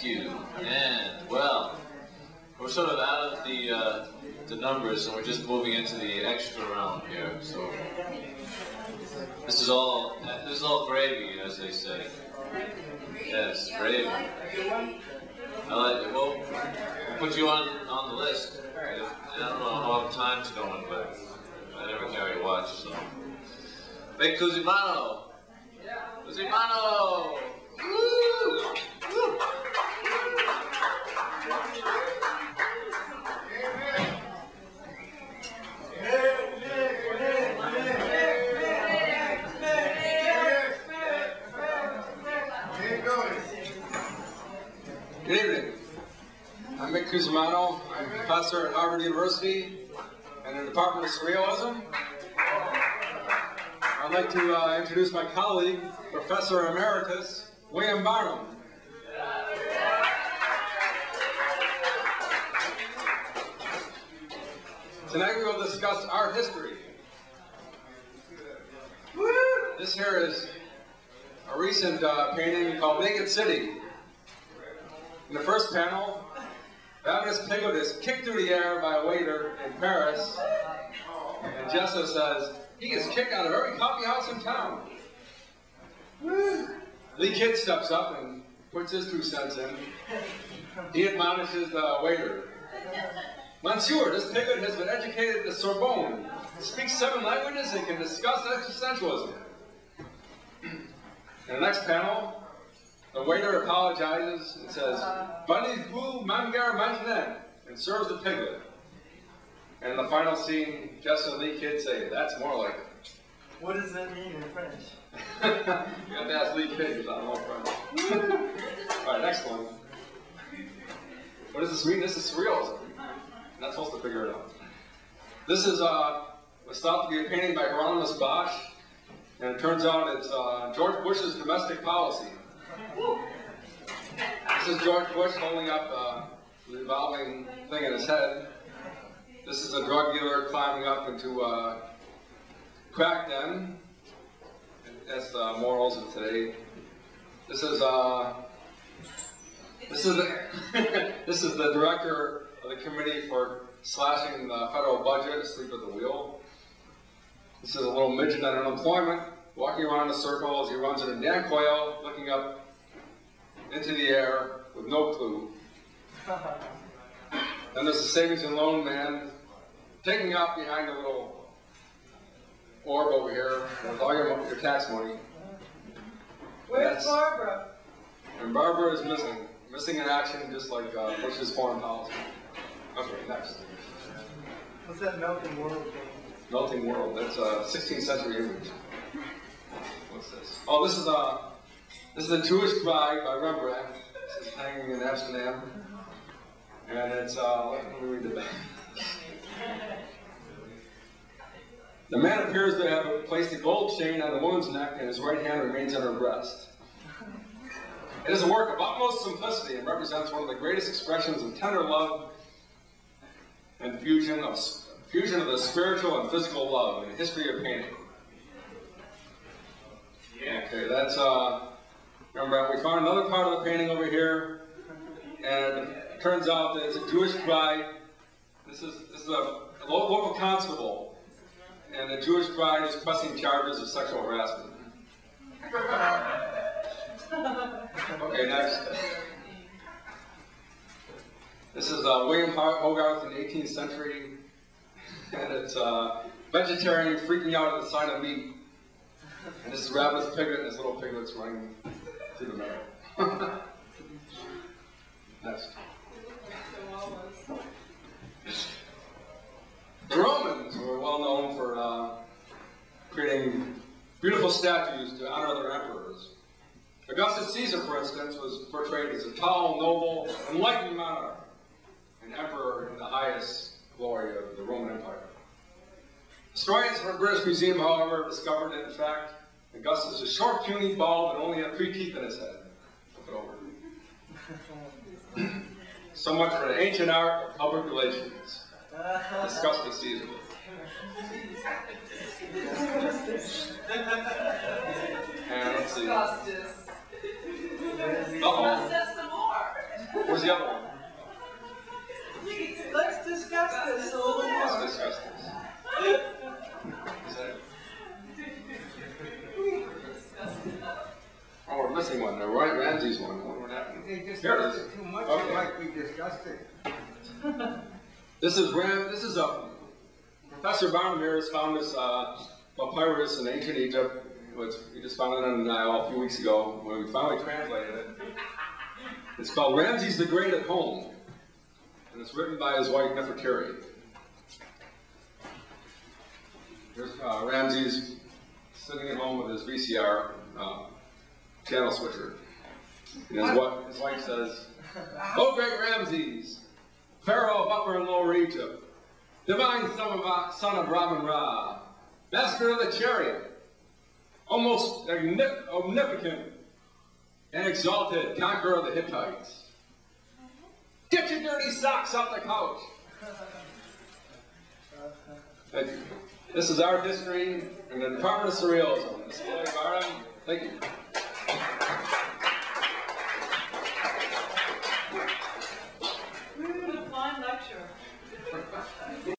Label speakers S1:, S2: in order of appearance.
S1: you. And, well, we're sort of out of the numbers, and we're just moving into the extra realm here. So this is all gravy, as they say. Yes, gravy. I like it. Well, we'll put you on the list. I don't know how time's going, but I never carry a watch, so. Big cusimano! Cusimano! Woo! Woo!
S2: Good evening. I'm Mick Cusimano. I'm a professor at Harvard University in the Department of Surrealism. I'd like to introduce my colleague, Professor Emeritus William Barnum. Tonight we will discuss art history. This here is a recent painting called Naked City. In the first panel, Ravenous Piglet is kicked through the air by a waiter in Paris, and Jessa says, he gets kicked out of every coffee house in town. Lee Kidd steps up and puts his 2 cents in. He admonishes the waiter. Monsieur, this piglet has been educated at the Sorbonne, speaks 7 languages, and can discuss existentialism. In the next panel, the waiter apologizes and says, "Venez-vous manger maintenant," and serves the piglet. And in the final scene, Jess and Lee Kidd say, "That's more like it."
S3: What does that mean in French?
S2: You have to ask Lee Kidd because I don't know French. All right, next one. What does this mean? This is surrealism. I'm not supposed to figure it out. This is was thought to be a painting by Hieronymus Bosch, and it turns out it's George Bush's domestic policy. This is George Bush holding up the revolving thing in his head. This is a drug dealer climbing up into a crack den. That's the morals of today. This is the director of the committee for slashing the federal budget, asleep at the wheel. This is a little midget on unemployment, walking around in a circle as he runs into Dan Quayle, looking up into the air with no clue. Then there's the savings and loan man taking off behind a little orb over here with all your tax money.
S3: Where's Barbara?
S2: And Barbara is missing in action, just like Bush's foreign policy. Okay, next.
S3: What's that melting world thing?
S2: Melting world. That's a 16th century image. What's this? Oh, this is a Jewish bride by Rembrandt. This is hanging in Amsterdam. And it's, let me read the back. The man appears to have placed a gold chain on the woman's neck, and his right hand remains on her breast. It is a work of utmost simplicity and represents one of the greatest expressions of tender love and fusion of the spiritual and physical love in the history of painting. Okay, that's Rembrandt. We found another part of the painting over here, and it turns out that it's a Jewish bride. This is a local constable, and the Jewish bride is pressing charges of sexual harassment. Okay, next. This is William Hogarth in the 18th century, and it's vegetarian freaking out at the sight of meat. And this is Ravenous Piglet, and this little piglet's running through the meadow. Next. The Romans were well known for creating beautiful statues to honor their emperors. Augustus Caesar, for instance, was portrayed as a tall, noble, enlightened monarch, an emperor in the highest glory of the Roman Empire. Historians from the British Museum, however, discovered that, in fact, Augustus was short, puny, bald, and only had 3 teeth in his head. Flip it over. So much for the ancient art of public relations. Discussed with Caesar. And let's see.
S4: Discuss some more.
S2: the other one.
S3: Let's discuss this a little
S2: Let's
S3: more.
S2: discuss this. Oh, we're missing one. The Roy Ramsey's one. I wonder what happened.
S4: They
S2: Here it
S4: discussed
S2: is.
S4: it too much,
S2: Okay.
S4: like we discussed it.
S2: This is a Professor Barnum here has found this papyrus in ancient Egypt. We just found it on the Nile a few weeks ago when we finally translated it. It's called Ramses the Great at Home, and it's written by his wife Nefertari. Here's Ramses sitting at home with his VCR channel switcher. And his wife says, "Oh, great Ramses, Pharaoh of Upper and Lower Egypt, divine son of Raman Ra, master of the chariot, almost omnipotent and exalted conqueror of the Hittites. Get your dirty socks off the couch." Thank you. This is our history in the Department of Surrealism. This is Barnum. Thank you.